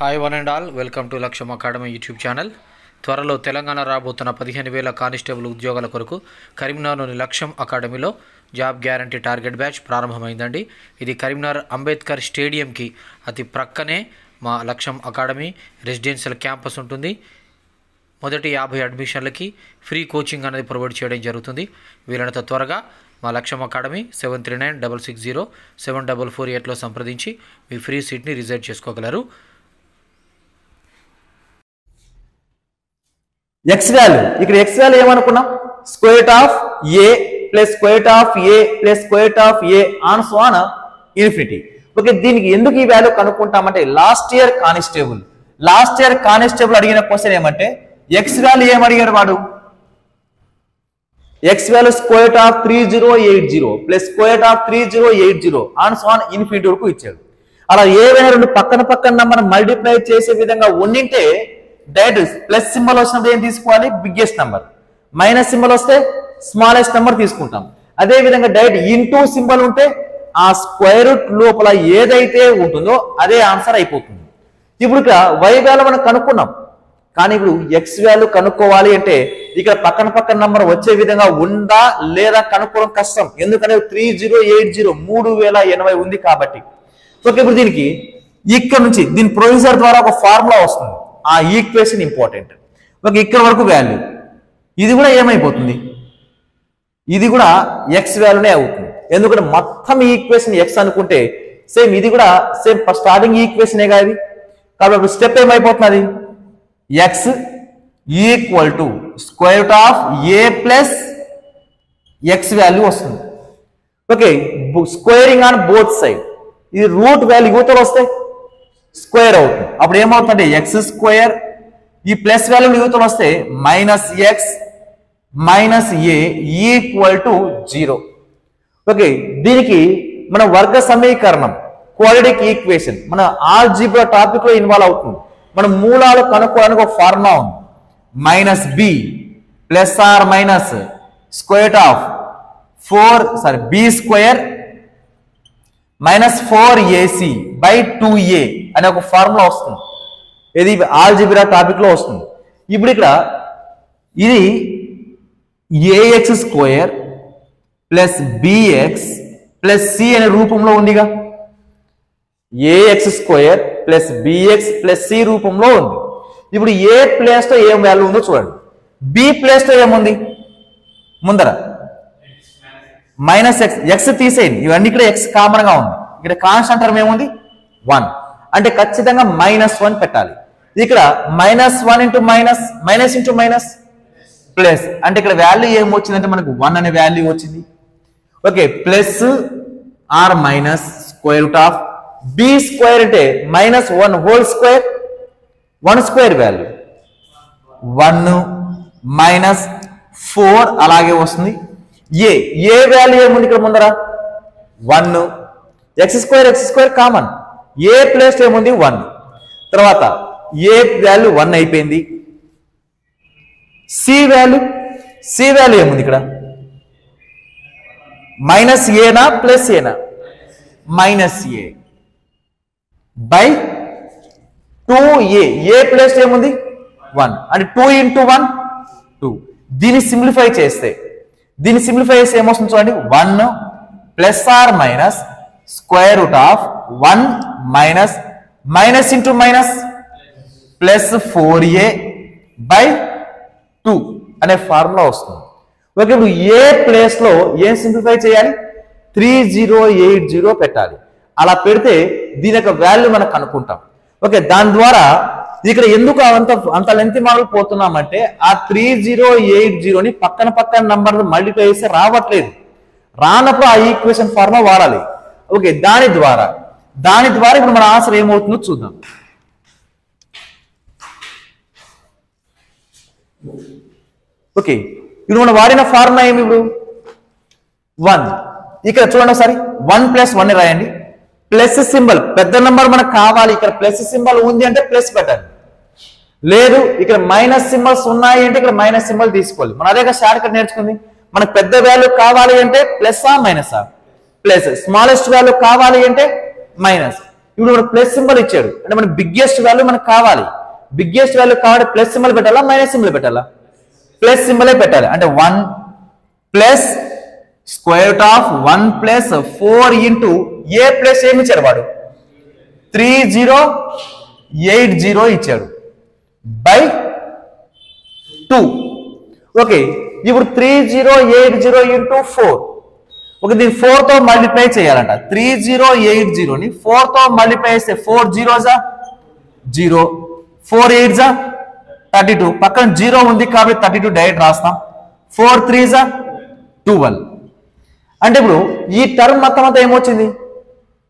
Hi one and all, welcome to లక్ష్యం academy YouTube channel. త్వరలో తెలంగాణ రాబోతున్న 15,000 కానిస్టేబుల్ ఉద్యోగాల కొరకు కరీంనగర్లోని లక్ష్యం అకాడమీలో జాబ్ గ్యారంటీ టార్గెట్ బ్యాచ్ ప్రారంభమైందండి. ఇది కరీంనగర్ అంబేద్కర్ స్టేడియంకి అతి ప్రక్కనే మా లక్ష్యం అకాడమీ రెసిడెన్షియల్ క్యాంపస్ ఉంటుంది. మొదటి 50 అడ్మిషన్లకి ఫ్రీ కోచింగ్ అనేది ప్రొవైడ్ చేయడం జరుగుతుంది. వీలైనంత త్వరగా మా లక్ష్యం అకాడమీ 7396607448లో సంప్రదించి మీ ఫ్రీ సీట్ని రిజర్వ్ చేసుకోగలరు. ఎక్స్ వాల్యూ ఇక్కడ ఎక్స్ వాల్యూ ఏమనుకున్నాం, square root of a plus square root of a plus square root of a on so on infinity. Okay, దీనికి ఎందుకు ఈ వాల్యూ కనుక్కుంటామంటే లాస్ట్ ఇయర్ కానిస్టేబుల్ అడిగిన క్వశ్చన్ ఏమంటే ఎక్స్ వాల్యూ ఏమడిగాడు వాడు, x value square root of 3080 plus square root of 3080 on so on infinity వరకు ఇచ్చాడు. అలా ఏవైనా రెండు పక్కన నంబర్ మల్టిప్లై చేసే విధంగా ఉండింటే డైరెక్ట్ ప్లస్ సింబల్ వచ్చినప్పుడు ఏం తీసుకోవాలి, బిగ్గెస్ట్ నెంబర్. మైనస్ సింబల్ వస్తే స్మాలెస్ట్ నెంబర్ తీసుకుంటాం. అదే విధంగా డైరెక్ట్ ఇంటూ సింబల్ ఉంటే ఆ స్క్వేర్ రూట్ లోపల ఏదైతే ఉంటుందో అదే ఆన్సర్ అయిపోతుంది. ఇప్పుడు ఇక్కడ వై వాల్యూ మనం కనుక్కున్నాం, కానీ ఇప్పుడు ఎక్స్ వాల్యూ కనుక్కోవాలి అంటే ఇక్కడ పక్కన నంబర్ వచ్చే విధంగా ఉందా లేదా కనుక్కోవడం కష్టం. ఎందుకంటే 3080 3080 ఉంది కాబట్టి. ఓకే, ఇప్పుడు దీనికి ఇక్కడ నుంచి దీని ప్రొవిజర్ ద్వారా ఒక ఫార్ములా వస్తుంది. ఆ ఈక్వేషన్ ఇంపార్టెంట్. ఓకే, ఇక్కడ వరకు వాల్యూ ఇది కూడా ఏమైపోతుంది, ఇది కూడా ఎక్స్ వాల్యూనే అవుతుంది. ఎందుకంటే మొత్తం ఈక్వేషన్ ఎక్స్ అనుకుంటే సేమ్ ఇది కూడా సేమ్ స్టార్టింగ్ ఈక్వేషనే కాదు ఇది. కాబట్టి స్టెప్ ఏమైపోతున్నది, x equal to square root of a plus x value వస్తుంది. Okay, squaring on both side. ఇది రూట్ వాల్యూ యూతలు వస్తే స్క్వేర్ అవుతుంది. అప్పుడు ఏమవుతుందంటే ఎక్స్ స్క్వేర్, ఈ ప్లస్ వాల్యూ యూతలు వస్తే minus x minus a equal to 0. Okay, దీనికి మన వర్గ సమీకరణం క్వాడ్రాటిక్ ఈక్వేషన్ మన ఆల్జీబ్రా టాపిక్ లో ఇన్వాల్వ్ అవుతుంది. మన మూలాలు కనుక్కోవడానికి ఒక ఫార్ములా ఉంది, minus b plus or minus square of b square minus 4ac by 2a అనే ఒక ఫార్ములా వస్తుంది. ఇది ఆల్జీబ్రా టాపిక్ లో వస్తుంది. ఇప్పుడు ఇక్కడ ఇది a x square plus b x plus c అనే రూపంలో ఉందిగా, a x square plus b x plus c రూపంలో ఉంది. ఇప్పుడు ఏ ప్లేస్ లో ఏం వాల్యూ ఉందో చూడండి. బి ప్లేస్ లో ఏముంది ముందర మైనస్ ఎక్స్, ఎక్స్ తీసేయండి, ఇవన్నీ ఇక్కడ ఎక్స్ కామన్ గా ఉంది. ఇక్కడ కాన్స్టెంట్ టర్మ్ ఏముంది 1, అంటే ఖచ్చితంగా -1 పెట్టాలి. ఇక్కడ -1 into minus into minus plus, అంటే ఇక్కడ వాల్యూ ఏమొచ్చిందంటే మనకు 1 అనే వాల్యూ వచ్చింది. Okay, plus or minus square root of b square అంటే -1 whole square, 1 square value 1 minus 4 అలాగే వస్తుంది. ఏ వాల్యూ ఏముంది ఇక్కడ ముందర 1, x square common, a place ఏముంది 1. తర్వాత ఏ వాల్యూ 1 అయిపోయింది. సి వాల్యూ ఏముంది ఇక్కడ మైనస్ ఏనా ప్లస్ ఏనా, minus A by 2a, A place ఏముంది 1, అంటే 2 ఇంటూ 1 2. దీన్ని సింప్లిఫై చేస్తే ఏమొస్తుంది చూడండి, 1 plus or minus square root of 1 minus into minus plus 4a by 2 అనే ఫార్ములా వస్తుంది. ఓకే, ఇప్పుడు ఏ ప్లేస్ లో ఏం సింప్లిఫై చేయాలి, 3080 పెట్టాలి. అలా పెడితే దీని యొక్క వాల్యూ మనం కనుక్కుంటాం. ఓకే, దాని ద్వారా ఇక్కడ ఎందుకు అంత లెంత్ మోడల్ పోతున్నామంటే ఆ 3080ని పక్కన నంబర్ మల్టిప్లై చేస్తే రావట్లేదు. రానప్పుడు ఆ ఈక్వేషన్ ఫార్ములా వాడాలి. ఓకే, దాని ద్వారా ఇప్పుడు మన ఆన్సర్ ఏమవుతుందో చూద్దాం. ఓకే, ఇప్పుడు మనం వాడిన ఫార్ములా ఏమి, ఇప్పుడు 1. ఇక్కడ చూడండి ఒకసారి 1 + 1 రాయండి. ప్లస్ సింబల్ పెద్ద నెంబర్ మనకు కావాలి, ఇక్కడ ప్లస్ సింబల్ ఉంది అంటే ప్లస్ పెట్టండి. లేదు ఇక్కడ మైనస్ సింబల్స్ ఉన్నాయి అంటే ఇక్కడ మైనస్ సింబల్ తీసుకోవాలి. మన అదే షార్ట్ కట్ నేర్చుకుంది. మనకు పెద్ద వాల్యూ కావాలి అంటే plus minus, plus smallest value కావాలి అంటే మైనస్. ఇప్పుడు ప్లస్ సింబల్ ఇచ్చాడు అంటే మన బిగ్గెస్ట్ వాల్యూ మనకు కావాలి. బిగ్గెస్ట్ వాల్యూ కావాలి ప్లస్ సింబల్ పెట్టాలా మైనస్ సింబల్ పెట్టాలా? ప్లస్ సింబలే పెట్టాలి. అంటే 1 plus square root of 1 plus 4 into A plus ఏమి ఇచ్చాడు వాడు 3080 ఇచ్చాడు బై 2. ఓకే, ఇప్పుడు 3080 ఇంటూ 4. ఓకే, దీన్ని 4 తో మల్టిప్లై చేయాలంట. 3080ని 4 తో మల్టిప్లై చేస్తే 4 0s 0, 4 8s 32. పక్కన 0 ఉంది కాబట్టి 32 డైరెక్ట్ రాస్తాం. 4 3s 12. అంటే ఇప్పుడు ఈ టర్మ్ మొత్తం అంతా ఏమొచ్చింది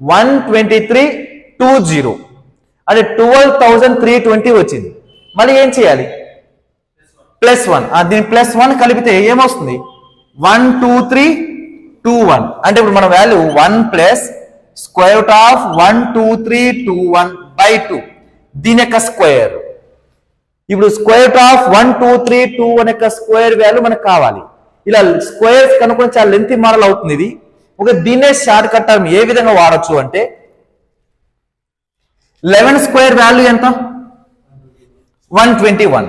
12320 అంటే 12320 వచ్చింది. మళ్ళీ ఏం చేయాలి +1. దీని +1 కలిపితే ఏమొస్తుంది 12321. అంటే ఇప్పుడు మన value 1 plus square root of 12321 by 2 దీని యొక్క స్క్వేర్. ఇప్పుడు స్క్వేర్ రూట్ ఆఫ్ 12321 యొక్క స్క్వేర్ వాల్యూ మనకు కావాలి. ఇలా స్క్వేర్స్ కనుక్కొని చాలా లెంతీ మోడల్ అవుతుంది ఇది. ఒక దీన్నే షార్ట్ కట్ టర్మ్ ఏ విధంగా వాడచ్చు అంటే 11 స్క్వేర్ వాల్యూ ఎంత 121.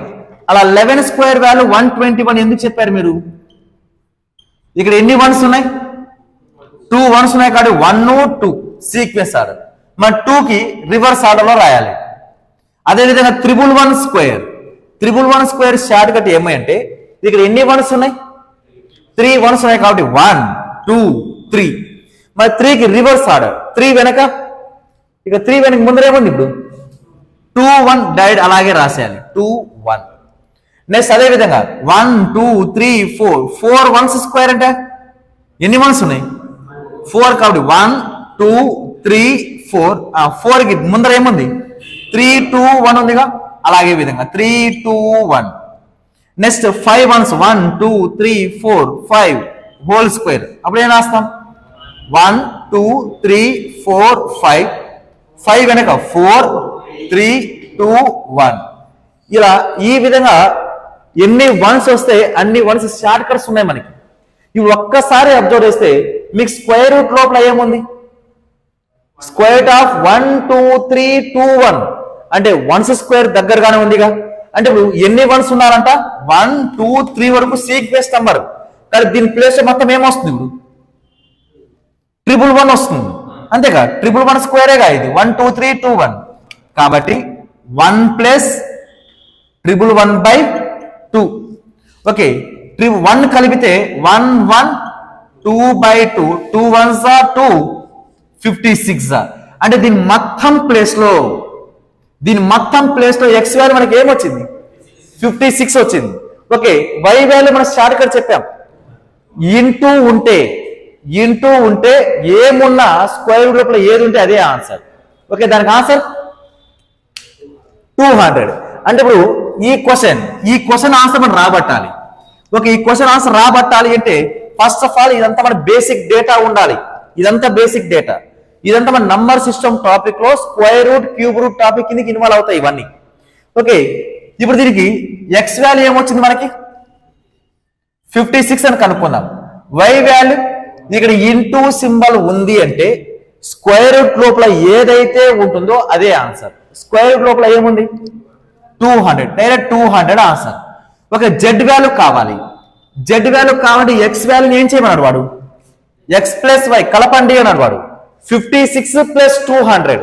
అలా 11 స్క్వేర్ వాల్యూ 121 ఎందుకు చెప్పారు మీరు? ఇక్కడ ఎన్ని 1s ఉన్నాయి 2 1s ఉన్నాయి కాబట్టి 1 2 సీక్వెన్స్ ఆర్డర్. మన 2 కి రివర్స్ ఆర్డర్ లో రాయాలి. అదేవిధంగా 111 స్క్వేర్ షార్ట్ కట్ ఏమంటే ఇక్కడ ఎన్ని 1s ఉన్నాయి 3 1s ఉన్నాయి కాబట్టి 1 2 3. మరి 3 కి రివర్స్ ఆర్డర్ 3 వెనక ఇక 3 వెనక ముందర ఏముంది ఇప్పుడు 2 1 డైరెక్ట్ అలాగే రాసేయాలి 2 1. నెక్స్ట్ అదే విధంగా 1 2 3 4 1s స్క్వేర్ అంటే ఎన్ని 1s ఉన్నాయి 4 కాబట్టి 1 2 3 4. 4 కి ముందర ఏముంది 3 2 1 ఉందిగా అలాగే విధంగా 3 2 1. Next 5 1s 1 2 3 4 5 whole square. అప్పుడు ఏం రాస్తాం 1 2 3 4 5 5 వెనక 4 3 2 1. ఇలా ఈ విధంగా ఎన్ని 1s వస్తే అన్ని 1s షార్ట్ కట్స్ ఉన్నాయి మనకి. ఇవి ఒక్కసారి అబ్జర్వ్ చేస్తే మీకు స్క్వేర్ రూట్ లోపల ఏముంది స్క్వేర్ రూట్ ఆఫ్ 1 2 3 2 1 అంటే 1s స్క్వేర్ దగ్గరగానే ఉందిగా. అంటే ఇప్పుడు ఎన్ని 1s ఉన్నారంట 1 2 3 వరకు సీక్వెన్స్ నంబర్. కానీ దీని ప్లేస్ మొత్తం ఏమొస్తుంది ఇప్పుడు 111 వస్తుంది అంతేగా 111 స్క్వేరేగా ఇది 1 2 3 2 1 కాబట్టి 1 ప్లస్ 111 బై 2. ఓకే 1 కలిపితే 1 1 2 బై 2 2 1s 2 56. అంటే దీని మొత్తం ప్లేస్ లో ఎక్స్ వాల్యూ మనకి ఏమొచ్చింది 56 వచ్చింది. ఓకే వై వాల్యూ మనం షార్ట్ కట్ చెప్పాం ఇంటూ ఉంటే ఏమున్నా స్క్వేర్ రూట్ లోపల ఏది ఉంటే అదే ఆన్సర్. ఓకే దానికి ఆన్సర్ 200. అంటే ఇప్పుడు ఈ క్వశ్చన్ ఆన్సర్ మనం రాబట్టాలి. ఓకే ఈ క్వశ్చన్ ఆన్సర్ రాబట్టాలి అంటే ఫస్ట్ ఆఫ్ ఆల్ ఇదంతా మన బేసిక్ డేటా ఉండాలి. ఇదంతా బేసిక్ డేటా. ఇదంతా మన నంబర్ సిస్టమ్ టాపిక్ లో square root cube root topic కిందకి ఇన్వాల్వ్ అవుతాయి ఇవన్నీ. ఓకే ఇప్పుడు దీనికి ఎక్స్ వాల్యూ ఏమొచ్చింది మనకి 56 అని కనుక్కుందాం. వై వాల్యూ ఇక్కడ ఇంటూ సింబల్ ఉంది అంటే స్క్వేర్ రూట్ లోపల ఏదైతే ఉంటుందో అదే ఆన్సర్. స్క్వేర్ రూట్ లోపల ఏముంది 200 direct 200 answer. Okay Z value కావాలి. జెడ్ వాల్యూ కావాలంటే ఎక్స్ వాల్యూని ఏం చేయమన్నాడు వాడు ఎక్స్ ప్లస్ వై కలపండి అన్నాడు వాడు. 56 ప్లస్ 200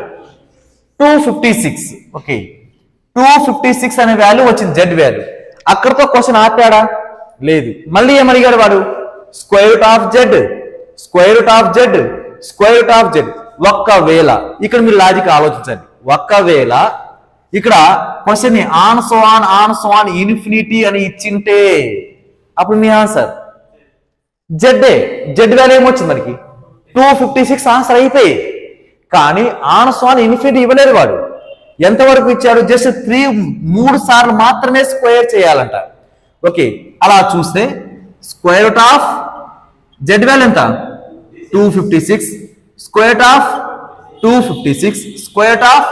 256. ఓకే 256 అనే వాల్యూ వచ్చింది జెడ్ వాల్యూ. అక్కడతో క్వశ్చన్ ఆపాడా లేదు. మళ్ళీ ఏమడిగాడు వాడు స్క్వేర్ రూట్ ఆఫ్ జెడ్. ఒక్కవేళ ఇక్కడ మీరు లాజిక్ ఆలోచించండి. ఒక్కవేళ ఇక్కడ క్వశ్చన్ ని ఆన్ సో ఆన్ ఇన్ఫినిటీ అని ఇచ్చింటే అప్పుడు మీ ఆన్సర్ జెడ్ వాల్యూ ఏమొచ్చింది మనకి 256 ఆన్సర్ అయిపోయి. కానీ ఆన్ సో ఇన్ఫినిటీ ఇవ్వలేదు వాడు. ఎంతవరకు ఇచ్చాడు జస్ట్ 3 సార్లు మాత్రమే స్క్వేర్ చేయాలంట. ఓకే అలా చూస్తే square root of Z value ఎంత 256 square root of 256 square root of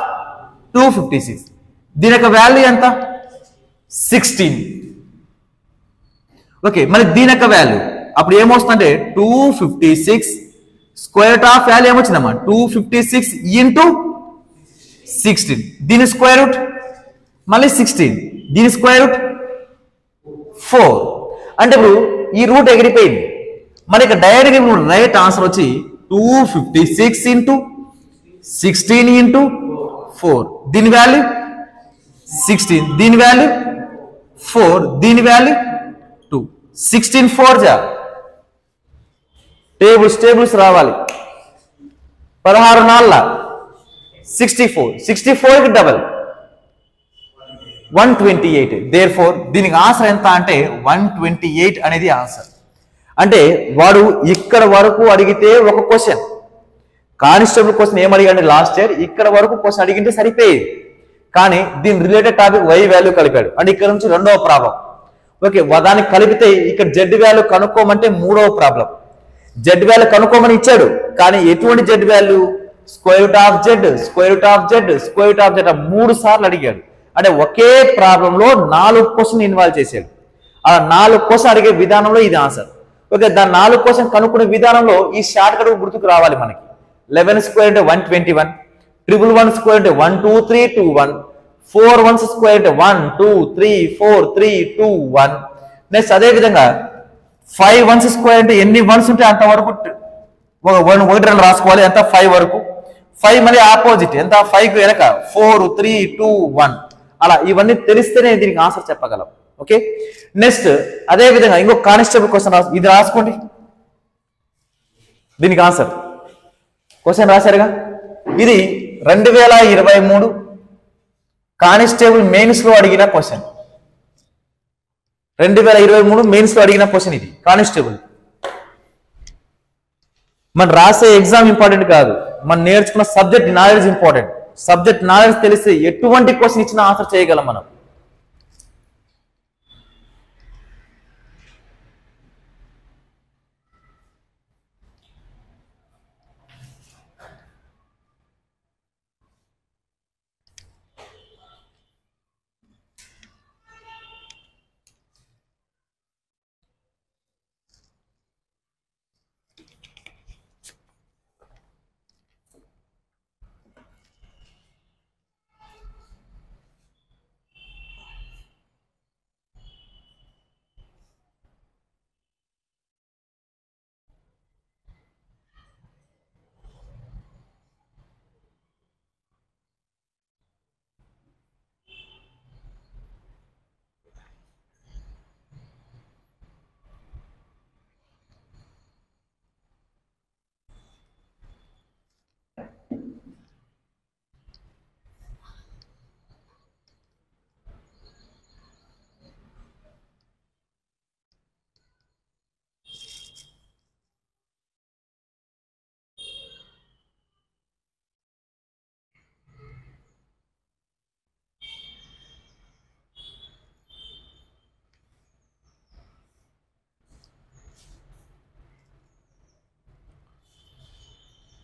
256 దీని యొక్క వాల్యూ ఎంత 16. ఓకే మరి దీని యొక్క వాల్యూ అప్పుడు ఏమొస్తుందంటే 256 స్క్వేర్ రూట్ ఆఫ్ వాల్యూ ఏమొచ్చిందమ్మా 256 ఇంటూ 16, దీని స్క్వేర్ రూట్ మళ్ళీ 16, దీని స్క్వేర్ రూట్ 4. అంటే ఇప్పుడు ఈ రూట్ ఎగిరిపోయింది. మరి ఇక డైరెక్ట్గా ఇప్పుడు రైట్ ఆన్సర్ వచ్చి 256 ఇంటూ 16 ఇంటూ 4, దీని వాల్యూ 16, దీని వాల్యూ 4, దీని వాల్యూ 2. 16 4 జా టేబుల్స్ రావాలి. 16 4 64, 64 కి డబల్ 128. దేర్ఫోర్ దీనికి ఆన్సర్ ఎంత అంటే 128 అనేది ఆన్సర్. అంటే వాడు ఇక్కడ వరకు అడిగితే ఒక క్వశ్చన్, కానిస్టేబుల్ క్వశ్చన్ ఏం అడిగాడు లాస్ట్ ఇయర్, ఇక్కడ వరకు క్వశ్చన్ అడిగింటే సరిపోయేది. కానీ దీని రిలేటెడ్ టాపిక్ వై వాల్యూ కలిపాడు. అంటే ఇక్కడ నుంచి రెండవ ప్రాబ్లం. ఓకే, దానికి కలిపితే ఇక్కడ జెడ్ వాల్యూ కనుక్కోమంటే మూడవ ప్రాబ్లం. జెడ్ వాల్యూ కనుక్కోమని ఇచ్చాడు, కానీ ఎటువంటి Z value? Square root of Z, square root of Z, square root of Z 3 సార్లు అడిగాడు. అంటే ఒకే ప్రాబ్లంలో 4 క్వశ్చన్ ఇన్వాల్వ్ చేశాడు. ఆ 4 క్వశ్చన్ అడిగే విధానంలో ఇది ఆన్సర్. ఓకే, దాని 4 క్వశ్చన్ కనుక్కునే విధానంలో ఈ షార్ట్ కట్ గుర్తుకు రావాలి మనకి. 11 స్క్వేర్ అంటే 121, 111 స్క్వేర్ అంటే 1 2 3 2 1, 4 1 స్క్వేర్ అంటే 1 2 3 4 3 2 1. నెక్స్ట్ అదే విధంగా 5 1 స్క్వేర్ అంటే ఎన్ని వన్స్ ఉంటే అంతవరకు 1 2 రాసుకోవాలి. ఎంత? 5 వరకు. 5 మళ్ళీ ఆపోజిట్ ఎంత? 5 కు వెనక 4 3 2 1. అలా ఇవన్నీ తెలిస్తేనే దీనికి ఆన్సర్ చెప్పగలం. ఓకే, నెక్స్ట్ అదే విధంగా ఇంకొక కానిస్టేబుల్ క్వశ్చన్ ఇది రాసుకోండి. దీనికి ఆన్సర్ క్వశ్చన్ రాశారుగా. ఇది 2023 కానిస్టేబుల్ మెయిన్స్ లో అడిగిన క్వశ్చన్. 2023 మెయిన్స్ లో అడిగిన క్వశ్చన్ ఇది కానిస్టేబుల్. మనం రాసే ఎగ్జామ్ ఇంపార్టెంట్ కాదు, మనం నేర్చుకున్న subject knowledge important. Subject knowledge తెలిస్తే ఎటువంటి క్వశ్చన్ ఇచ్చినా ఆన్సర్ చేయగలం మనం.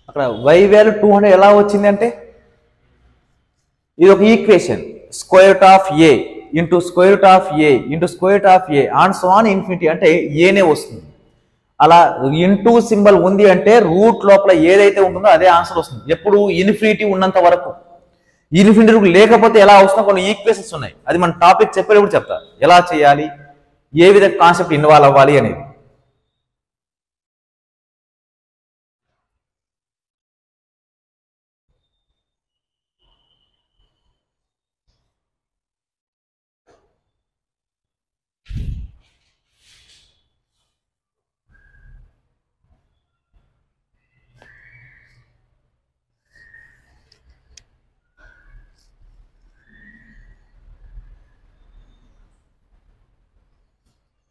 అక్కడ y వాల్యూ 200 ఎలా వచ్చింది అంటే ఇది ఒక equation. Square root of a into square root of a into square root of a and so on infinity అంటే ఏనే వస్తుంది. అలా ఇంటూ సింబల్ ఉంది అంటే రూట్ లోపల ఏదైతే ఉంటుందో అదే ఆన్సర్ వస్తుంది. ఎప్పుడు ఇన్ఫినిటీ ఉన్నంత వరకు. ఇన్ఫినిటీ లేకపోతే ఎలా వస్తుందో కొన్ని ఈక్వేషన్స్ ఉన్నాయి. అది మన టాపిక్ చెప్పేటప్పుడు చెప్తా ఎలా చేయాలి, ఏ విధంగా కాన్సెప్ట్ ఇన్వాల్వ్ అవ్వాలి అనేది.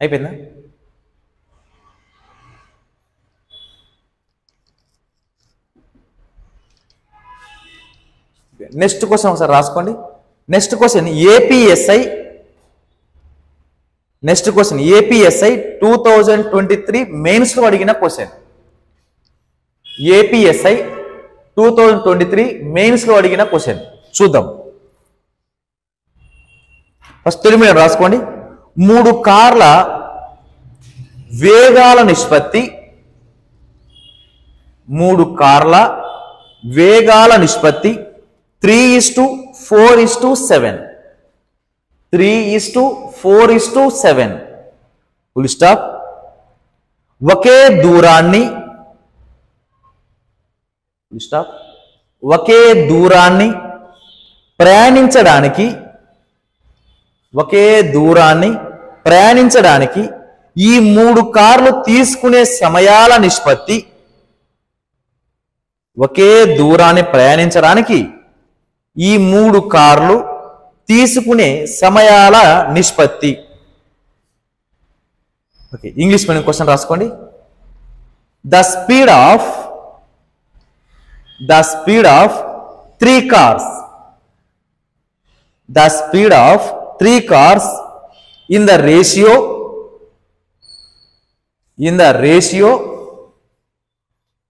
అయిపోయిందా? నెక్స్ట్ క్వశ్చన్ ఒకసారి రాసుకోండి. నెక్స్ట్ క్వశ్చన్ ఏపీఎస్ఐ 2023 మెయిన్స్ లో అడిగిన క్వశ్చన్. ఏపీఎస్ఐ 2023 మెయిన్స్ లో అడిగిన క్వశ్చన్ చూద్దాం. ఫస్ట్ తెలుగు రాసుకోండి. 3 కార్ల వేగాల నిష్పత్తి 3 కార్ల వేగాల నిష్పత్తి 3:4:7. 3:4:7. Full stop. ఒకే దూరాన్ని ప్రయాణించడానికి ఈ 3 కార్లు తీసుకునే సమయాల నిష్పత్తి. ఒకే దూరాన్ని ప్రయాణించడానికి ఈ 3 కార్లు తీసుకునే సమయాల నిష్పత్తి. ఓకే, ఇంగ్లీష్ మీడియం క్వశ్చన్ రాసుకోండి. The speed of 3 cars. The speed of 3 cars in the ratio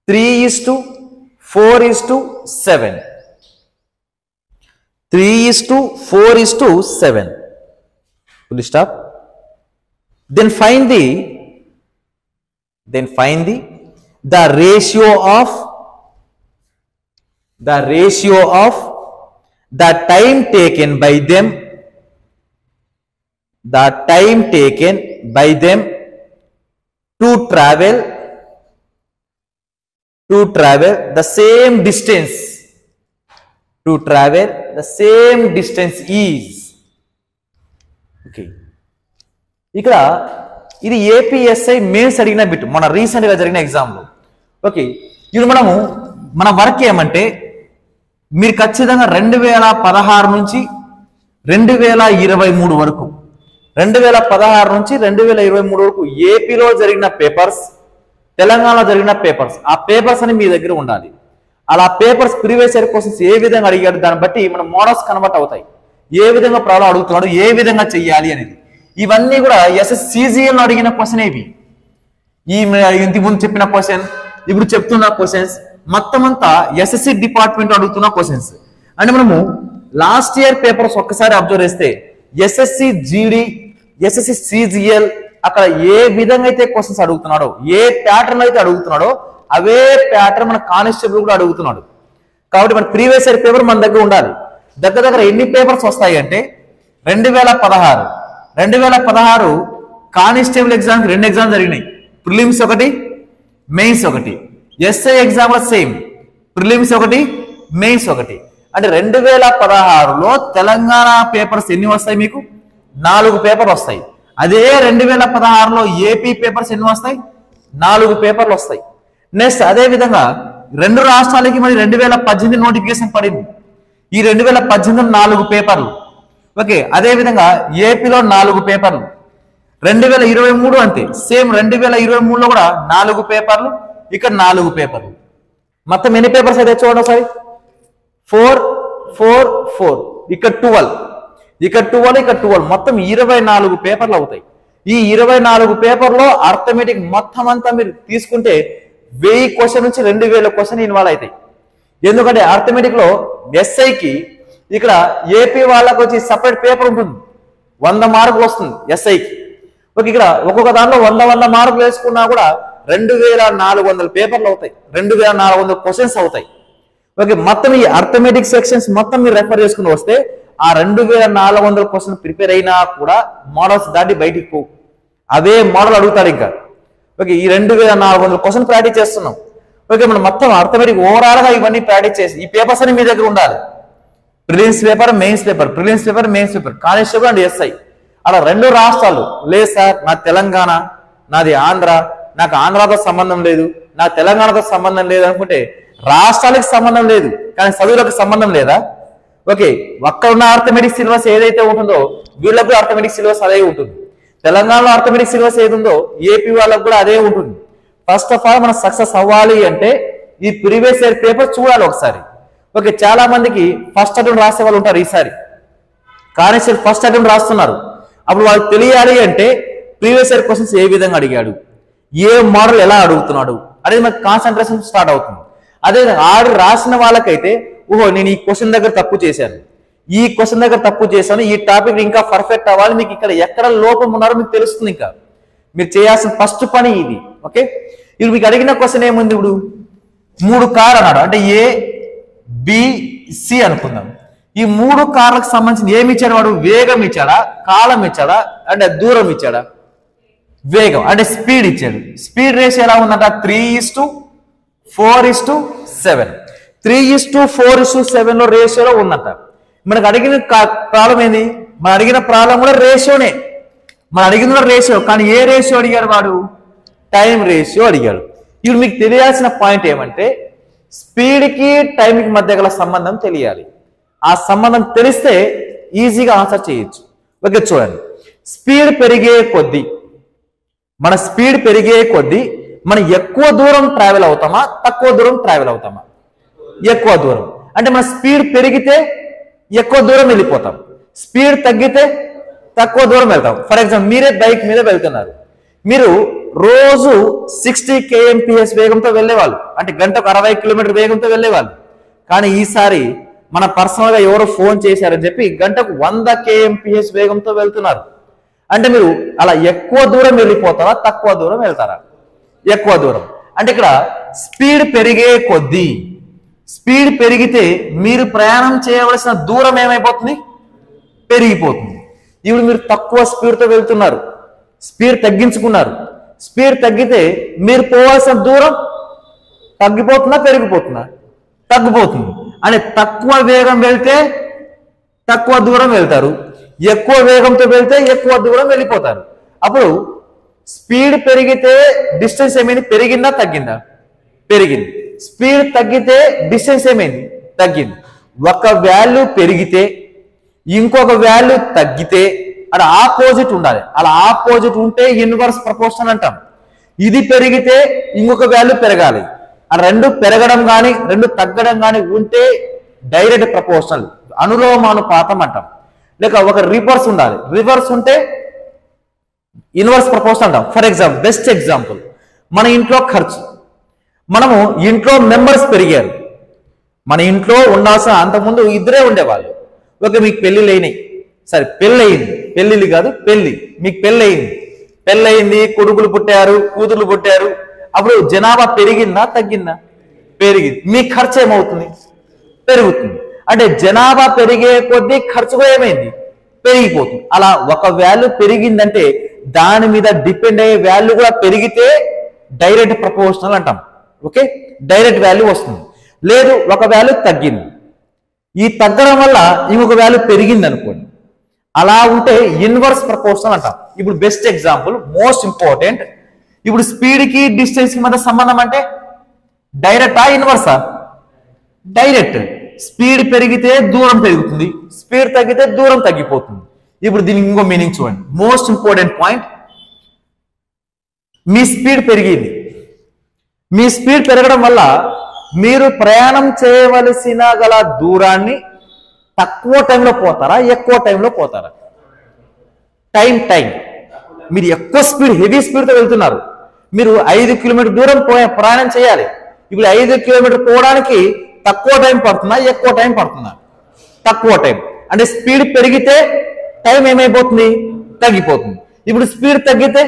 3:4:7. 3:4:7. Full stop. Then find the ratio of the time taken by them to travel the same distance is. Okay, ఇక్కడ ఇది ఏపీఎస్ఐ mains అడిగిన bit, మన recent గా జరిగిన exam లో. Okay, ఇది మన work ఏమంటే, మీరు ఖచ్చితంగా 2016 నుంచి 2023 వరకు 2016 నుంచి 2023 వరకు ఏపీలో జరిగిన పేపర్స్, తెలంగాణలో జరిగిన పేపర్స్, ఆ పేపర్స్ అని మీ దగ్గర ఉండాలి. అలా పేపర్స్ ప్రీవియస్ ఇయర్ క్వశ్చన్స్ ఏ విధంగా అడిగాడు దాన్ని బట్టి మన మోడల్స్ కన్వర్ట్ అవుతాయి. ఏ విధంగా ప్రాబ్లం అడుగుతున్నాడు, ఏ విధంగా చెయ్యాలి అనేది. ఇవన్నీ కూడా SSCGL అడిగిన క్వశ్చన్. ఇవి ఇంతకు ముందు చెప్పిన క్వశ్చన్, ఇప్పుడు చెప్తున్న క్వశ్చన్స్ మొత్తం అంతా SSC డిపార్ట్మెంట్ అడుగుతున్న క్వశ్చన్స్. అంటే మనము లాస్ట్ ఇయర్ పేపర్స్ ఒక్కసారి అబ్జర్వ్ చేస్తే SSC GD, SSC CGL అక్కడ ఏ విధంగా అయితే క్వశ్చన్స్ అడుగుతున్నాడో, ఏ ప్యాటర్న్ అయితే అడుగుతున్నాడో అవే ప్యాటర్న్ మన కానిస్టేబుల్ కూడా అడుగుతున్నాడు. కాబట్టి మన ప్రీవియస్ ఇయర్ పేపర్ మన దగ్గర ఉండాలి. దగ్గర ఎన్ని పేపర్స్ వస్తాయి అంటే 2016 కానిస్టేబుల్ ఎగ్జామ్కి 2 ఎగ్జామ్స్ జరిగినాయి. ప్రిలిమ్స్ ఒకటి, మెయిన్స్ ఒకటి. ఎస్ఐ ఎగ్జామ్ లో సేమ్, ప్రిలిమ్స్ ఒకటి, మెయిన్స్ ఒకటి. అంటే 2016లో తెలంగాణ పేపర్స్ ఎన్ని వస్తాయి మీకు? 4 పేపర్లు వస్తాయి. అదే 2016లో ఏపీ పేపర్స్ ఎన్ని వస్తాయి? 4 పేపర్లు వస్తాయి. నెక్స్ట్ అదే విధంగా 2 రాష్ట్రాలకి మరి 2018 నోటిఫికేషన్ పడింది. ఈ 2018 4 పేపర్లు. ఓకే, అదే విధంగా ఏపీలో 4 పేపర్లు. 2023 అంతే, సేమ్ 2023లో కూడా 4 పేపర్లు, ఇక్కడ 4 పేపర్లు. మొత్తం ఎన్ని పేపర్స్ అయితే చూడండి ఒకసారి. 4, 4, 4, ఇక్కడ 12, ఇక్కడ 12, మొత్తం 24 పేపర్లు అవుతాయి. ఈ 24 పేపర్లో అర్థమెటిక్ మొత్తం అంతా మీరు తీసుకుంటే 1000 క్వశ్చన్ నుంచి 2000 క్వశ్చన్ ఇన్వాల్వ్ అవుతాయి. ఎందుకంటే అర్థమెటిక్ లో ఎస్ఐకి ఇక్కడ ఏపీ వాళ్ళకి వచ్చి సపరేట్ పేపర్ ఉంటుంది, 100 మార్కులు వస్తుంది ఎస్ఐకి. ఓకే, ఇక్కడ ఒక్కొక్క దాంట్లో 100 మార్కులు వేసుకున్నా కూడా 2400 పేపర్లు అవుతాయి, 2400 క్వశ్చన్స్ అవుతాయి. ఓకే, మొత్తం ఈ అర్థమెటిక్ సెక్షన్స్ మొత్తం మీరు రెఫర్ చేసుకుని వస్తే ఆ 2400 క్వశ్చన్ ప్రిపేర్ అయినా కూడా మోడల్స్ దాటి బయటికి పోవు. అవే మోడల్ అడుగుతారు ఇంకా. ఓకే, ఈ 2400 క్వశ్చన్ ప్రాక్టీస్ చేస్తున్నాం. ఓకే, మనం మొత్తం అర్థమెటిక్ ఓవరాల్ గా ఇవన్నీ ప్రాక్టీస్ చేసి ఈ పేపర్స్ అని మీ దగ్గర ఉండాలి. Prelims paper, mains paper, prelims paper, mains paper, constable and SI. అలా 2 రాష్ట్రాలు లేదు సార్, నా తెలంగాణ, నాది ఆంధ్ర, నాకు ఆంధ్రాతో సంబంధం లేదు, నా తెలంగాణతో సంబంధం లేదు అనుకుంటే రాష్ట్రాలకు సంబంధం లేదు, కానీ చదువులకు సంబంధం లేదా? ఓకే, అక్కడ ఉన్న అర్థమెటిక్ సిలబస్ ఏదైతే ఉంటుందో వీళ్ళకు అర్థమెటిక్ సిలబస్ అదే ఉంటుంది. తెలంగాణలో అర్థమెటిక్ సిలబస్ ఏది ఉందో ఏపీ వాళ్ళకు కూడా అదే ఉంటుంది. ఫస్ట్ ఆఫ్ ఆల్ మనం సక్సెస్ అవ్వాలి అంటే ఈ ప్రీవియస్ ఇయర్ పేపర్ చూడాలి ఒకసారి. ఓకే, చాలా మందికి ఫస్ట్ అటెంప్ట్ రాసే వాళ్ళు ఉంటారు. ఈసారి కానిస్టేబుల్ ఫస్ట్ అటెంప్ట్ రాస్తున్నారు. అప్పుడు వాళ్ళకి తెలియాలి అంటే ప్రీవియస్ ఇయర్ క్వశ్చన్స్ ఏ విధంగా అడిగాడు, ఏ మోడల్ ఎలా అడుగుతున్నాడు అనేది మనకి కాన్సన్ట్రేషన్ స్టార్ట్ అవుతుంది. అదే ఆర్డర్ రాసిన వాళ్ళకైతే ఓహో నేను ఈ క్వశ్చన్ దగ్గర తప్పు చేశాను, ఈ క్వశ్చన్ దగ్గర తప్పు చేశాను, ఈ టాపిక్ ఇంకా పర్ఫెక్ట్ అవ్వాలి, మీకు ఇక్కడ ఎక్కడ లోపం ఉన్నారో మీకు తెలుస్తుంది. ఇంకా మీరు చేయాల్సిన ఫస్ట్ పని ఇది. ఓకే, ఇప్పుడు మీకు అడిగిన క్వశ్చన్ ఏముంది? ఇప్పుడు 3 కార్ అన్నాడు, అంటే ఏ, బి, సి అనుకుందాం. ఈ 3 కార్లకు సంబంధించి ఏమి ఇచ్చాడు వాడు? వేగం ఇచ్చాడా, కాలం ఇచ్చాడా, అంటే దూరం ఇచ్చాడా? వేగం అంటే స్పీడ్ ఇచ్చాడు. స్పీడ్ రేషియో ఎలా ఉందంట? 3:4:7. 3:4:7 రేషియోలో ఉందంట. మనకు అడిగిన ప్రాబ్లం ఏంది? మనం అడిగిన ప్రాబ్లం కూడా రేషియోనే. మనం అడిగిన రేషియో, కానీ ఏ రేషియో అడిగాడు వాడు? టైం రేషియో అడిగాడు. ఇప్పుడు మీకు తెలియాల్సిన పాయింట్ ఏమంటే స్పీడ్కి టైంకి మధ్య గల సంబంధం తెలియాలి. ఆ సంబంధం తెలిస్తే ఈజీగా ఆన్సర్ చేయొచ్చు. ఓకే, చూడండి. స్పీడ్ పెరిగే కొద్దీ మనం ఎక్కువ దూరం ట్రావెల్ అవుతామా, తక్కువ దూరం ట్రావెల్ అవుతామా? ఎక్కువ దూరం. అంటే మన స్పీడ్ పెరిగితే ఎక్కువ దూరం వెళ్ళిపోతాం, స్పీడ్ తగ్గితే తక్కువ దూరం వెళ్తాం. ఫర్ ఎగ్జాంపుల్, మీరే బైక్ మీద వెళ్తున్నారు. మీరు రోజు 60 kmph వేగంతో వెళ్ళేవాళ్ళు, అంటే గంటకు 60 కిలోమీటర్ వేగంతో వెళ్ళేవాళ్ళు. కానీ ఈసారి మన పర్సనల్గా ఎవరో ఫోన్ చేశారని చెప్పి గంటకు 100 kmph వేగంతో వెళ్తున్నారు. అంటే మీరు అలా ఎక్కువ దూరం వెళ్ళిపోతారా, తక్కువ దూరం వెళ్తారా? ఎక్కువ దూరం. అంటే ఇక్కడ స్పీడ్ పెరిగే కొద్దీ, స్పీడ్ పెరిగితే మీరు ప్రయాణం చేయవలసిన దూరం ఏమైపోతుంది? పెరిగిపోతుంది. ఇప్పుడు మీరు తక్కువ స్పీడ్తో వెళ్తున్నారు, స్పీడ్ తగ్గించుకున్నారు. స్పీడ్ తగ్గితే మీరు పోవాల్సిన దూరం తగ్గిపోతుందా, పెరిగిపోతుందా? తగ్గిపోతుంది. అంటే తక్కువ వేగం వెళ్తే తక్కువ దూరం వెళ్తారు, ఎక్కువ వేగంతో వెళ్తే ఎక్కువ దూరం వెళ్ళిపోతారు. అప్పుడు స్పీడ్ పెరిగితే డిస్టెన్స్ ఏమైంది? పెరిగిందా, తగ్గిందా? పెరిగింది. స్పీడ్ తగ్గితే డిస్టెన్స్ ఏమైంది? తగ్గింది. ఒక వాల్యూ పెరిగితే ఇంకొక వాల్యూ తగ్గితే అలా ఆపోజిట్ ఉండాలి. అలా ఆపోజిట్ ఉంటే ఇన్వర్స్ ప్రపోర్షన్ అంటాం. ఇది పెరిగితే ఇంకొక వాల్యూ పెరగాలి. ఆ రెండు పెరగడం కానీ రెండు తగ్గడం కానీ ఉంటే డైరెక్ట్ ప్రపోర్షనల్, అనులోమానుపాతం అంటాం. లేక ఒక రివర్స్ ఉండాలి. రివర్స్ ఉంటే ఇన్వర్స్ ప్రపోర్షనల్ అంటాం. ఫర్ ఎగ్జాంపుల్, బెస్ట్ ఎగ్జాంపుల్, మన ఇంట్లో ఖర్చు. మనము ఇంట్లో మెంబర్స్ పెరిగారు. మన ఇంట్లో ఉండాల్సిన అంతకుముందు ఇద్దరే ఉండేవాళ్ళు. ఓకే, మీకు పెళ్లిళ్ళు అయినాయి, సరే పెళ్ళయింది, పెళ్ళిళ్ళు కాదు పెళ్లి, మీకు పెళ్ళయింది, కొడుకులు పుట్టారు, కూతుర్లు పుట్టారు. అప్పుడు జనాభా పెరిగిందా, తగ్గిందా? పెరిగింది. మీ ఖర్చు ఏమవుతుంది? పెరుగుతుంది. అంటే జనాభా పెరిగే కొద్దీ ఖర్చు కూడా ఏమైంది? పెరిగిపోతుంది. అలా ఒక వాల్యూ పెరిగిందంటే దాని మీద డిపెండ్ అయ్యే వాల్యూ కూడా పెరిగితే డైరెక్ట్ ప్రపోర్షనల్ అంటాం. ఓకే, డైరెక్ట్ వాల్యూ వస్తుంది. లేదు, ఒక వాల్యూ తగ్గింది, ఈ తగ్గడం వల్ల ఇంకొక వాల్యూ పెరిగింది అనుకోండి, అలా ఉంటే ఇన్వర్స్ ప్రపోర్షనల్ అంటాం. ఇప్పుడు బెస్ట్ ఎగ్జాంపుల్, మోస్ట్ ఇంపార్టెంట్. ఇప్పుడు స్పీడ్ కి డిస్టెన్స్ కి మధ్య సంబంధం అంటే డైరెక్టా, ఇన్వర్సా? డైరెక్ట్. స్పీడ్ పెరిగితే దూరం పెరుగుతుంది, స్పీడ్ తగ్గితే దూరం తగ్గిపోతుంది. ఇప్పుడు దీనికి ఇంకో మీనింగ్ చూడండి, మోస్ట్ ఇంపార్టెంట్ పాయింట్. మీ స్పీడ్ పెరిగింది. మీ స్పీడ్ పెరగడం వల్ల మీరు ప్రయాణం చేయవలసిన గల దూరాన్ని తక్కువ టైంలో పోతారా, ఎక్కువ టైంలో పోతారా? టైం. మీరు ఎక్కువ స్పీడ్, హెవీ స్పీడ్తో వెళ్తున్నారు. మీరు 5 కిలోమీటర్ దూరం ప్రయాణం చేయాలి. ఇప్పుడు 5 కిలోమీటర్ పోవడానికి తక్కువ టైం పడుతుందా, ఎక్కువ టైం పడుతుందా? తక్కువ టైం. అంటే స్పీడ్ పెరిగితే టైం ఏమైపోతుంది? తగ్గిపోతుంది. ఇప్పుడు స్పీడ్ తగ్గితే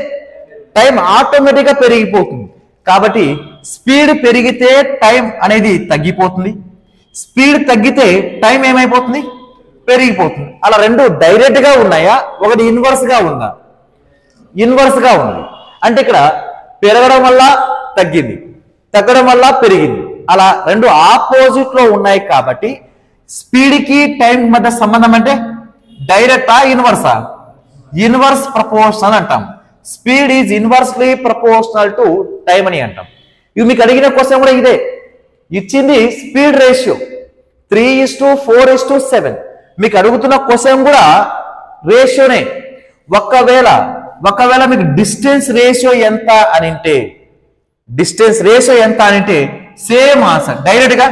టైం ఆటోమేటిక్గా పెరిగిపోతుంది. కాబట్టి స్పీడ్ పెరిగితే టైం అనేది తగ్గిపోతుంది, స్పీడ్ తగ్గితే టైం ఏమైపోతుంది? పెరిగిపోతుంది. అలా రెండు డైరెక్ట్ గా ఉన్నాయా, ఒకటి ఇన్వర్స్ గా ఉందా? ఇన్వర్స్ గా ఉంది. అంటే ఇక్కడ పెరగడం వల్ల తగ్గింది, తగ్గడం వల్ల పెరిగింది. అలా రెండు ఆపోజిట్ లో ఉన్నాయి. కాబట్టి స్పీడ్ కి టైం మధ్య సంబంధం అంటే డైరెక్టా, ఇన్వర్సా? ఇన్వర్స్ ప్రపోర్షనల్ అంటాం. Speed is inversely proportional to time అని అంటాం. ఇవి మీకు అడిగిన క్వశ్చన్ కూడా ఇదే ఇచ్చింది. Speed ratio 3:4:7. మీకు అడుగుతున్న క్వశ్చన్ కూడా రేషియోనే. ఒకవేళ మీకు డిస్టెన్స్ రేషియో ఎంత అని అంటే సేమ్ ఆన్సర్ డైరెక్ట్ గా.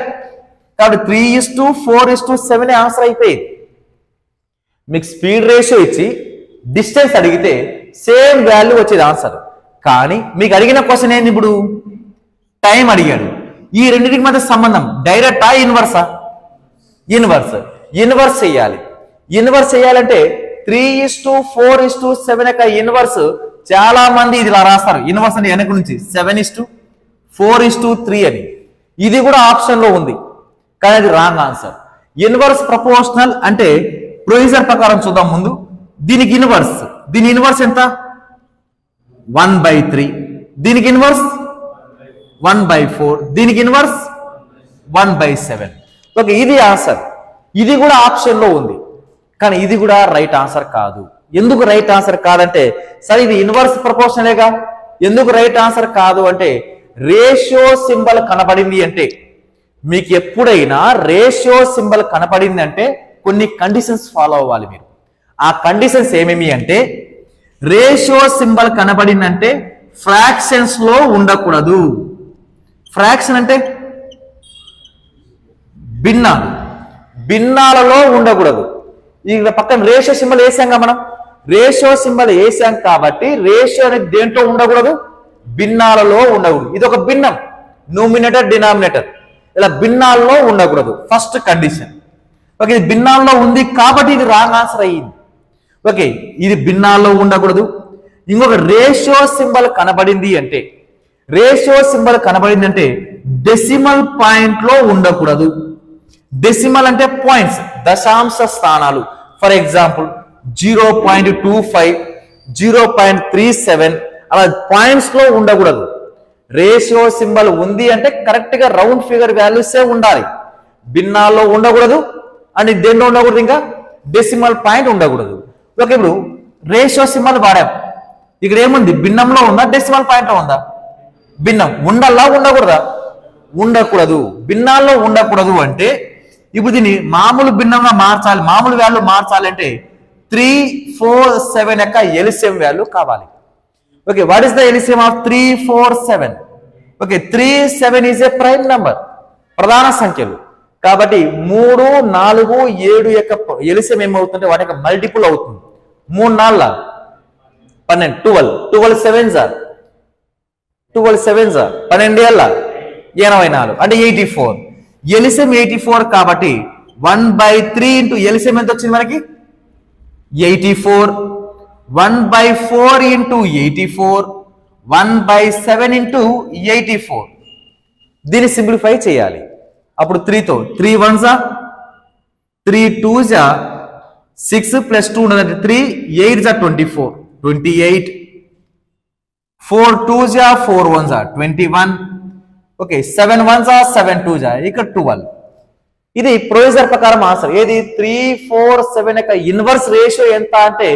కాబట్టి 3:4:7 ఆన్సర్ అయిపోయింది. మీకు స్పీడ్ రేషియో ఇచ్చి డిస్టెన్స్ అడిగితే సేమ్ వాల్యూ వచ్చేది ఆన్సర్. కానీ మీకు అడిగిన క్వశ్చన్ ఏంది? ఇప్పుడు టైం అడిగాడు. ఈ రెండింటికి మధ్య సంబంధం డైరెక్టా, ఇన్వర్సా? ఇన్వర్స్ చేయాలి. ఇన్వర్స్ చేయాలంటే 3:4:7 యొక్క ఇన్వర్స్ చాలా మంది ఇది ఇలా రాస్తారు. ఇన్వర్స్ అంటే వెనక నుంచి 7:4:3 అని. ఇది కూడా ఆప్షన్ లో ఉంది, కానీ అది రాంగ్ ఆన్సర్. ఇన్వర్స్ ప్రపోర్షనల్ అంటే ప్రొసీజర్ ప్రకారం చూద్దాం ముందు. దీనికి ఇన్వర్స్, దీని ఇన్వర్స్ ఎంత 1/3, దీనికి ఇన్వర్స్ 1/4, దీనికి ఇన్వర్స్ 1/7. ఓకే, ఇది ఆన్సర్. ఇది కూడా ఆప్షన్ లో ఉంది, కానీ ఇది కూడా రైట్ ఆన్సర్ కాదు. ఎందుకు రైట్ ఆన్సర్ కాదంటే, సరే ఇది ఇన్వర్స్ ప్రపోర్షనలేగా, ఎందుకు రైట్ ఆన్సర్ కాదు అంటే రేషియో సింబల్ కనపడింది అంటే, మీకు ఎప్పుడైనా రేషియో సింబల్ కనపడింది అంటే కొన్ని కండిషన్స్ ఫాలో అవ్వాలి మీరు. ఆ కండిషన్స్ ఏమేమి అంటే, రేషియో సింబల్ కనపడిందంటే ఫ్రాక్షన్స్ లో ఉండకూడదు. ఫ్రాక్షన్ అంటే భిన్నాలు, భిన్నాలలో ఉండకూడదు. ఇక్కడ పక్కన రేషియో సింబల్ వేసాంగా మనం, రేషియో సింబల్ వేసాం కాబట్టి రేషియో అనేది దేంట్లో ఉండకూడదు, భిన్నాలలో ఉండకూడదు. ఇది ఒక భిన్నం, న్యూమినేటర్ డినామినేటర్, ఇలా భిన్నాల్లో ఉండకూడదు. First condition. ఓకే, ఇది భిన్నాల్లో ఉంది కాబట్టి ఇది రాంగ్ ఆన్సర్ అయ్యింది. ఓకే, ఇది భిన్నాల్లో ఉండకూడదు. ఇంకొక రేషియో సింబల్ కనబడింది అంటే, రేషియో సింబల్ కనబడింది అంటే డెసిమల్ పాయింట్ లో ఉండకూడదు. డెసిమల్ అంటే పాయింట్స్, దశాంశ స్థానాలు. ఫర్ ఎగ్జాంపుల్ 0.25, 0.37 అలా పాయింట్స్ లో ఉండకూడదు. రేషియో సింబల్ ఉంది అంటే కరెక్ట్ గా రౌండ్ ఫిగర్ వాల్యూసే ఉండాలి, భిన్నాల్లో ఉండకూడదు. అండ్ దేంట్లో ఉండకూడదు, ఇంకా డెసిమల్ పాయింట్ ఉండకూడదు. ఓకే, ఇప్పుడు రేషియో సింబల్ వాడాం, ఇక్కడ ఏముంది, భిన్నంలో ఉందా డెసిమల్ పాయింట్ లో ఉందా? భిన్నం. ఉండల్లా ఉండకూడదా? ఉండకూడదు. భిన్నాల్లో ఉండకూడదు అంటే ఇప్పుడు దీన్ని మామూలు భిన్నంగా మార్చాలి, మామూలు వాల్యూ మార్చాలి అంటే 3, 4, 7 యొక్క ఎల్సిఎం వాల్యూ కావాలి. Okay, what is the LCM of 3, 4, 7? Okay, 3, 7 is a prime number, ప్రధాన సంఖ్యలు కాబట్టి 3, 4, 7 యొక్క ఎల్సిఎం ఏమవుతుంటే వాటి యొక్క మల్టిపుల్ అవుతుంది. 3, 4 12, 12 7s 12 ఏళ్ళ 84 అంటే 84. ఎల్సిఎం 84 కాబట్టి 1/3 ఇంటూ ఎల్సిఎం ఎంత వచ్చింది మనకి 84. 1/4 ఇంటూ 84, 1/7 ఇంటూ 84. దీన్ని సింప్లిఫై చేయాలి. అప్పుడు 3తో 3 1s 3 2s 6 ప్లస్ 2 ఉన్నదంటే 3 8s 24, 28. 4 2s 4 1s 21. Okay, 7 1s 7 2s ఇక్కడ 12. ఇది ప్రొసీజర్ ప్రకారం ఆన్సర్. ఏది 3, 4, 7 యొక్క ఇన్వర్స్ రేషియో ఎంత అంటే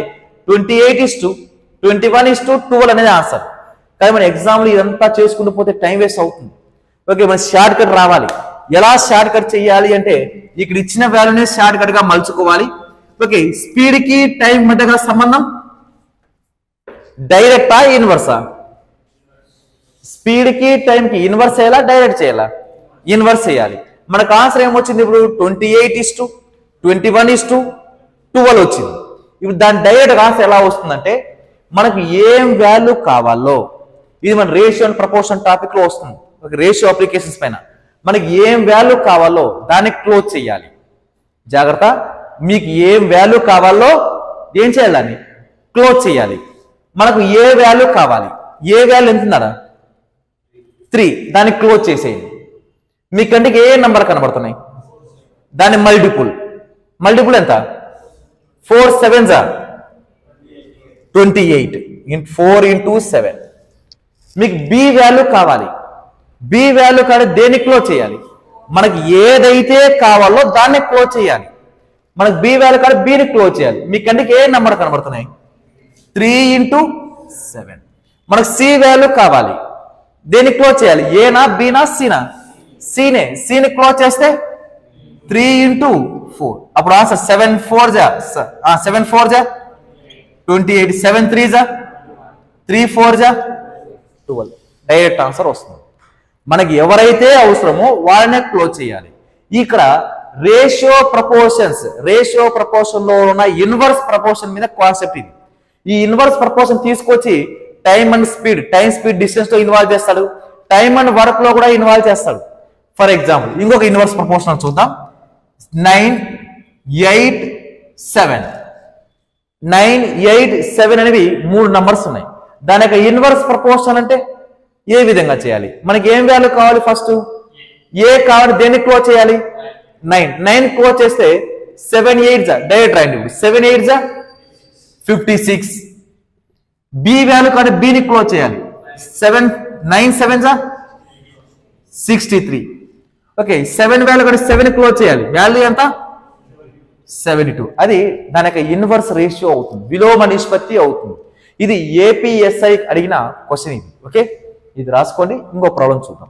28:21:12 అనేది ఆన్సర్. కానీ మన ఎగ్జామ్లో ఇదంతా చేసుకుంటూ పోతే టైం వేస్ట్ అవుతుంది. ఓకే, మన షార్ట్ కట్ రావాలి. ఎలా షార్ట్ కట్ చేయాలి అంటే ఇక్కడ ఇచ్చిన వాల్యూని షార్ట్ కట్ గా మలుచుకోవాలి. ఓకే, స్పీడ్ కి టైం మధ్య గల సంబంధం డైరెక్టా ఇన్వర్సా? స్పీడ్ కి టైం కి ఇన్వర్స్ చేయాలా డైరెక్ట్ చేయాలా? ఇన్వర్స్ చేయాలి. మనకు ఆన్సర్ ఏమొచ్చింది ఇప్పుడు 28:21:12 వచ్చింది. ఇప్పుడు దాని డైరెక్ట్ ఆన్సర్ ఎలా వస్తుందంటే మనకు ఏం వాల్యూ కావాలో, ఇది మన రేషియో అండ్ ప్రపోర్షన్ టాపిక్ లో వస్తుంది. ఒక రేషియో అప్లికేషన్స్ పైన మనకి ఏం వాల్యూ కావాలో దాన్ని క్లోజ్ చేయాలి. జాగ్రత్త, మీకు ఏం వాల్యూ కావాలో ఏం చేయాలి, దాన్ని క్లోజ్ చేయాలి. మనకు ఏ వాల్యూ కావాలి, ఏ వాల్యూ ఎంత ఉందా 3, దాన్ని క్లోజ్ చేసేయండి. మీ కంటికి ఏ నంబర్ కనబడుతున్నాయి దాని మల్టిపుల్ ఎంత 4 7s 28 4 into 7. మీకు బి వాల్యూ కావాలి. బి వాల్యూ కావాలి, దేన్ని క్లోజ్ చేయాలి? మనకి ఏదైతే కావాలో దాన్ని క్లోజ్ చేయాలి. మనకు బి వాల్యూ కావాలి, బిని క్లోజ్ చేయాలి. మీ కంటికి ఏ నంబర్ కనబడుతున్నాయి 3 into 7. మనకు సి వాల్యూ కావాలి, దేన్ని క్లోజ్ చేయాలి? ఏనా బినా సినా? సినే. సిని క్లోజ్ చేస్తే 3 into 4. అప్పుడు answer 7 4s 28, 7 3s 3 4s 12. Direct answer వస్తుంది. మనకి ఎవరైతే అవసరమో వాళ్ళనే క్లోజ్ చేయాలి. ఇక్కడ రేషియో ప్రపోర్షన్ లో ఉన్న ఇన్వర్స్ ప్రపోర్షన్ మీద కాన్సెప్ట్ ఇది. ఈ ఇన్వర్స్ ప్రపోర్షన్ తీసుకొచ్చి టైం స్పీడ్ డిస్టెన్స్ లో ఇన్వాల్వ్ చేస్తాడు, టైం అండ్ వర్క్ లో కూడా ఇన్వాల్వ్ చేస్తాడు. ఫర్ ఎగ్జాంపుల్ ఇంకొక ఇన్వర్స్ ప్రపోర్షన్ చూద్దాం. 9 8 7 9 8 7 అనేవి 3 నంబర్స్ ఉన్నాయి. దాని యొక్క ఇన్వర్స్ ప్రపోర్షన్ అంటే ఏ విధంగా చేయాలి? మనకి ఏం వాల్యూ కావాలి? ఫస్ట్ ఏ కావాలి, దేన్ని క్లోజ్ చేయాలి? 9 క్లోజ్ చేస్తే 7 8 డైరెక్ట్ రాయండి. ఇప్పుడు 7 8 56. బి వాల్యూ కానీ బిని క్లోజ్ చేయాలి. 9 7 63. ఓకే, 7 వాల్యూ కానీ 7 క్లోజ్ చేయాలి. వాల్యూ ఎంత? 72. అది దాని యొక్క ఇన్వర్స్ రేషియో అవుతుంది, విలోమ నిష్పత్తి అవుతుంది. ఇది ఏపీఎస్ఐ అడిగిన క్వశ్చన్ ఇది. ఓకే, ఇది రాసుకోండి. ఇంకో ప్రాబ్లం చూద్దాం.